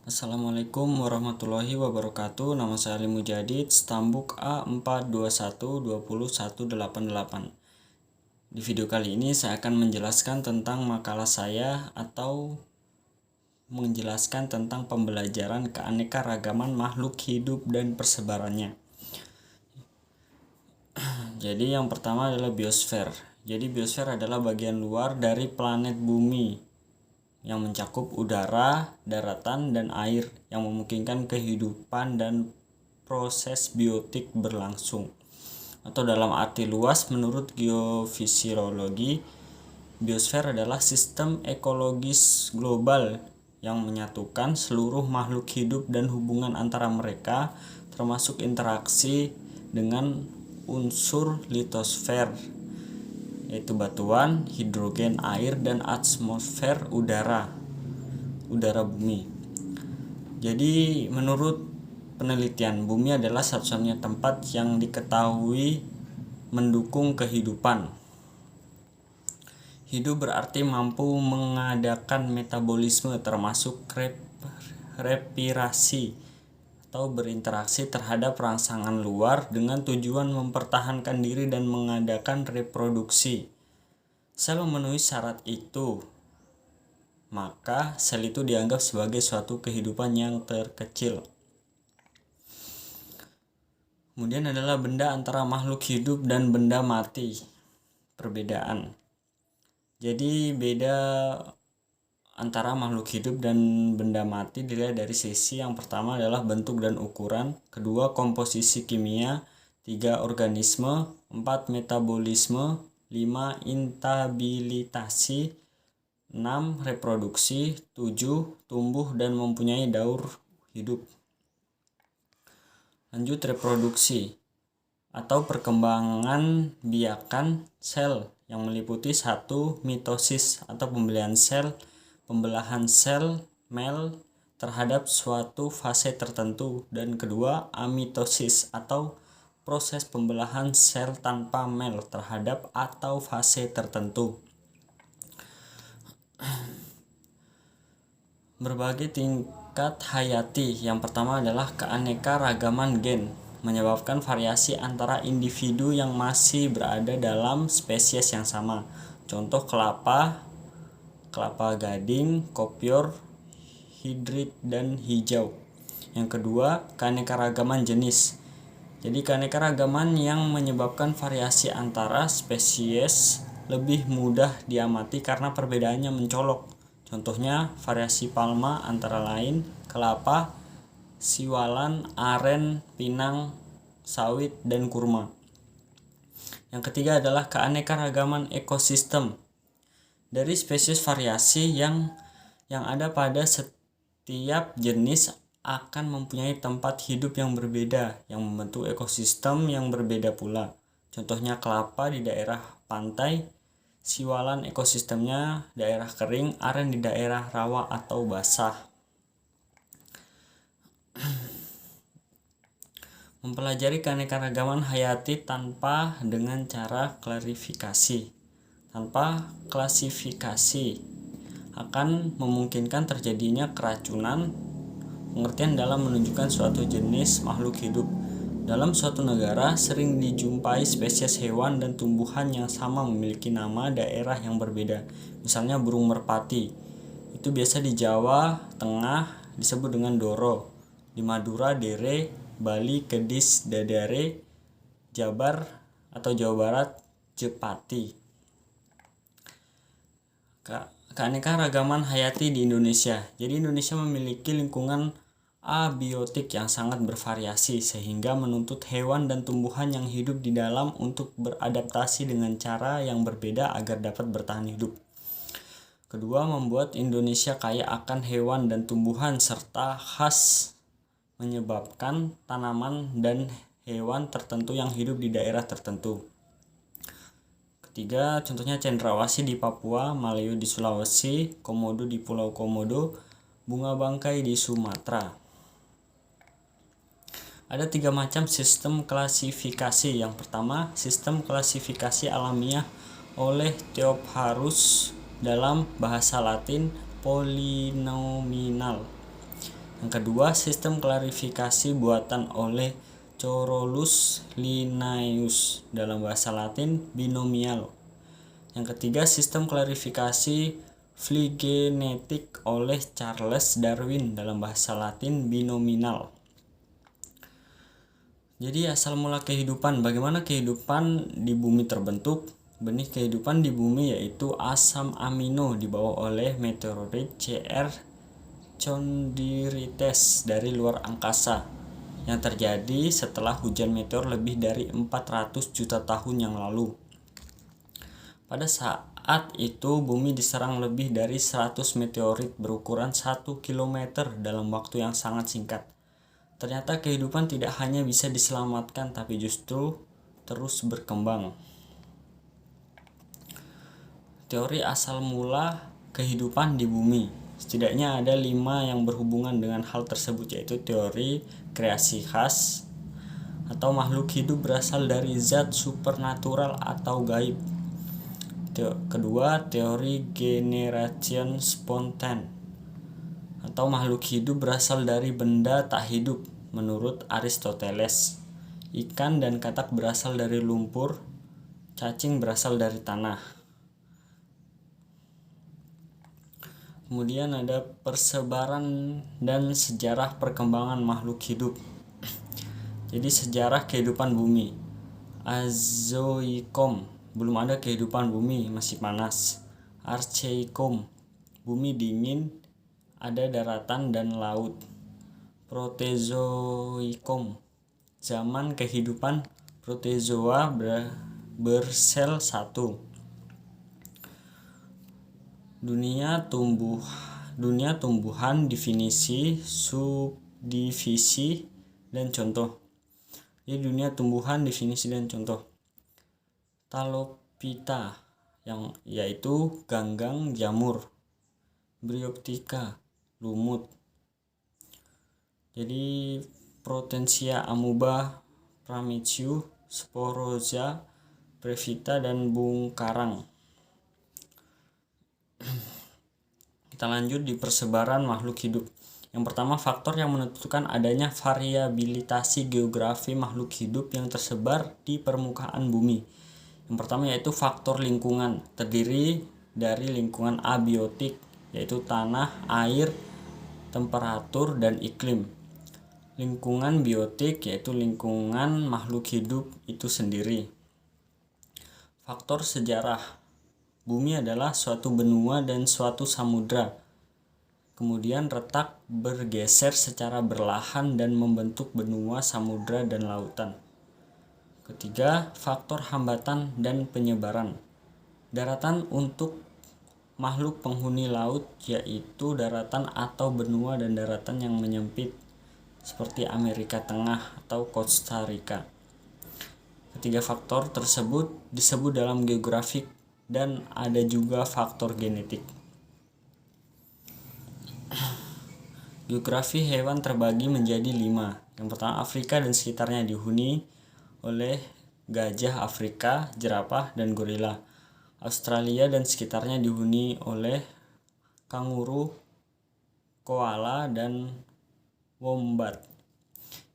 Assalamualaikum warahmatullahi wabarakatuh. Nama saya Ali Mujadid, Stambuk A42120188. Di video kali ini saya akan menjelaskan tentang makalah saya atau menjelaskan tentang pembelajaran keanekaragaman makhluk hidup dan persebarannya. Jadi yang pertama adalah biosfer. Jadi biosfer adalah bagian luar dari planet bumi yang mencakup udara, daratan, dan air yang memungkinkan kehidupan dan proses biotik berlangsung. Atau dalam arti luas, menurut geofisiologi, biosfer adalah sistem ekologis global yang menyatukan seluruh makhluk hidup dan hubungan antara mereka, termasuk interaksi dengan unsur litosfer, yaitu batuan, hidrogen, air, dan atmosfer udara bumi. Jadi menurut penelitian, bumi adalah satu-satunya tempat yang diketahui mendukung kehidupan. Hidup berarti mampu mengadakan metabolisme termasuk respirasi atau berinteraksi terhadap rangsangan luar dengan tujuan mempertahankan diri dan mengadakan reproduksi. Sel memenuhi syarat itu, maka sel itu dianggap sebagai suatu kehidupan yang terkecil. Kemudian adalah benda antara makhluk hidup dan benda mati. Perbedaan. Jadi beda antara makhluk hidup dan benda mati dilihat dari sisi yang pertama adalah bentuk dan ukuran, kedua komposisi kimia, 3 organisme, 4 metabolisme, 5 intabilitasi, 6 reproduksi, 7 tumbuh dan mempunyai daur hidup. Lanjut reproduksi atau perkembangan biakan sel yang meliputi 1 mitosis atau pembelahan sel mel terhadap suatu fase tertentu, dan kedua amitosis atau proses pembelahan sel tanpa mel terhadap atau fase tertentu. Berbagai tingkat hayati. Yang pertama adalah keanekaragaman gen, menyebabkan variasi antara individu yang masih berada dalam spesies yang sama. Contoh kelapa gading, kopior, hidrit, dan hijau. Yang kedua, keanekaragaman jenis. Jadi keanekaragaman yang menyebabkan variasi antara spesies lebih mudah diamati karena perbedaannya mencolok. Contohnya variasi palma antara lain kelapa, siwalan, aren, pinang, sawit, dan kurma. Yang ketiga adalah keanekaragaman ekosistem. Dari spesies variasi yang ada pada setiap jenis akan mempunyai tempat hidup yang berbeda yang membentuk ekosistem yang berbeda pula. Contohnya kelapa di daerah pantai, siwalan ekosistemnya daerah kering, aren di daerah rawa atau basah. Mempelajari keanekaragaman hayati dengan cara klasifikasi. Tanpa klasifikasi akan memungkinkan terjadinya keracunan. Pengertian dalam menunjukkan suatu jenis makhluk hidup. Dalam suatu negara sering dijumpai spesies hewan dan tumbuhan yang sama memiliki nama daerah yang berbeda. Misalnya burung merpati. Itu biasa di Jawa Tengah disebut dengan doro, di Madura dere, Bali kedis dadare, Jabar atau Jawa Barat jepati. Keanekaragaman hayati di Indonesia. Jadi Indonesia memiliki lingkungan abiotik yang sangat bervariasi sehingga menuntut hewan dan tumbuhan yang hidup di dalam untuk beradaptasi dengan cara yang berbeda agar dapat bertahan hidup. Kedua, membuat Indonesia kaya akan hewan dan tumbuhan serta khas menyebabkan tanaman dan hewan tertentu yang hidup di daerah tertentu. Ketiga, contohnya cendrawasih di Papua, Malayu di Sulawesi, komodo di Pulau Komodo, bunga bangkai di Sumatera. Ada 3 macam sistem klasifikasi. Yang pertama, sistem klasifikasi alamiah oleh Theopharus, dalam bahasa Latin polinomial. Yang kedua, sistem klarifikasi buatan oleh Carolus Linnaeus, dalam bahasa Latin binomial. Yang ketiga, sistem klarifikasi phylogenetik oleh Charles Darwin, dalam bahasa Latin binominal. Jadi asal mula kehidupan, bagaimana kehidupan di bumi terbentuk? Benih kehidupan di bumi yaitu asam amino dibawa oleh meteorit CR Chondrites dari luar angkasa yang terjadi setelah hujan meteor lebih dari 400 juta tahun yang lalu. Pada saat itu bumi diserang lebih dari 100 meteorit berukuran 1 km dalam waktu yang sangat singkat. Ternyata kehidupan tidak hanya bisa diselamatkan tapi justru terus berkembang. Teori asal mula kehidupan di bumi. Setidaknya ada 5 yang berhubungan dengan hal tersebut, yaitu teori kreasi khas atau makhluk hidup berasal dari zat supernatural atau gaib. Kedua, teori generation spontan atau makhluk hidup berasal dari benda tak hidup menurut Aristoteles. Ikan dan katak berasal dari lumpur, cacing berasal dari tanah. Kemudian ada persebaran dan sejarah perkembangan makhluk hidup. Jadi sejarah kehidupan bumi. Azoikum, belum ada kehidupan bumi, masih panas. Archeikum, bumi dingin, ada daratan dan laut. Protezoikum, zaman kehidupan protozoa bersel satu. Dunia tumbuhan, definisi, subdivisi, dan contoh. Jadi dunia tumbuhan, definisi, dan contoh. Talopita, yang yaitu ganggang jamur. Bryoptica, lumut. Jadi Protensia amuba, Prameciu, Sporozoa, Brevita, dan bungkarang. Kita lanjut di persebaran makhluk hidup. Yang pertama, faktor yang menentukan adanya variabilitasi geografi makhluk hidup yang tersebar di permukaan bumi. Yang pertama yaitu faktor lingkungan, terdiri dari lingkungan abiotik, yaitu tanah, air, temperatur, dan iklim. Lingkungan biotik yaitu lingkungan makhluk hidup itu sendiri. Faktor sejarah. Bumi adalah suatu benua dan suatu samudra. Kemudian retak bergeser secara berlahan dan membentuk benua, samudra, dan lautan. Ketiga, faktor hambatan dan penyebaran. Daratan untuk makhluk penghuni laut yaitu daratan atau benua dan daratan yang menyempit seperti Amerika Tengah atau Costa Rica. Ketiga faktor tersebut disebut dalam geografik dan ada juga faktor genetik. Geografi hewan terbagi menjadi 5. Yang pertama, Afrika dan sekitarnya dihuni oleh gajah Afrika, jerapah, dan gorila. Australia dan sekitarnya dihuni oleh kanguru, koala, dan wombat.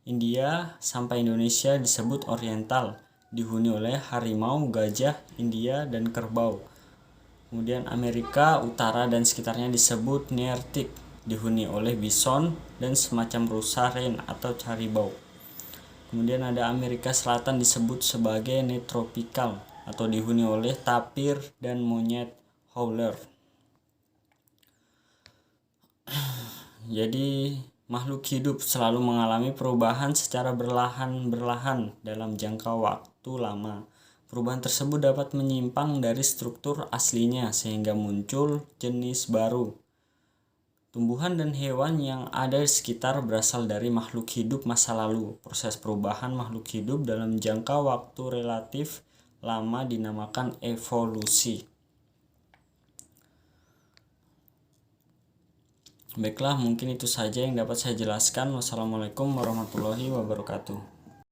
India sampai Indonesia disebut oriental, dihuni oleh harimau, gajah India, dan kerbau. Kemudian Amerika Utara dan sekitarnya disebut nearctic, dihuni oleh bison dan semacam rusa ren atau caribou. Kemudian ada Amerika Selatan disebut sebagai neotropical atau dihuni oleh tapir dan monyet howler. Jadi makhluk hidup selalu mengalami perubahan secara berlahan dalam jangka waktu lama. Perubahan tersebut dapat menyimpang dari struktur aslinya sehingga muncul jenis baru. Tumbuhan dan hewan yang ada di sekitar berasal dari makhluk hidup masa lalu. Proses perubahan makhluk hidup dalam jangka waktu relatif lama dinamakan evolusi. Baiklah, mungkin itu saja yang dapat saya jelaskan. Wassalamualaikum warahmatullahi wabarakatuh.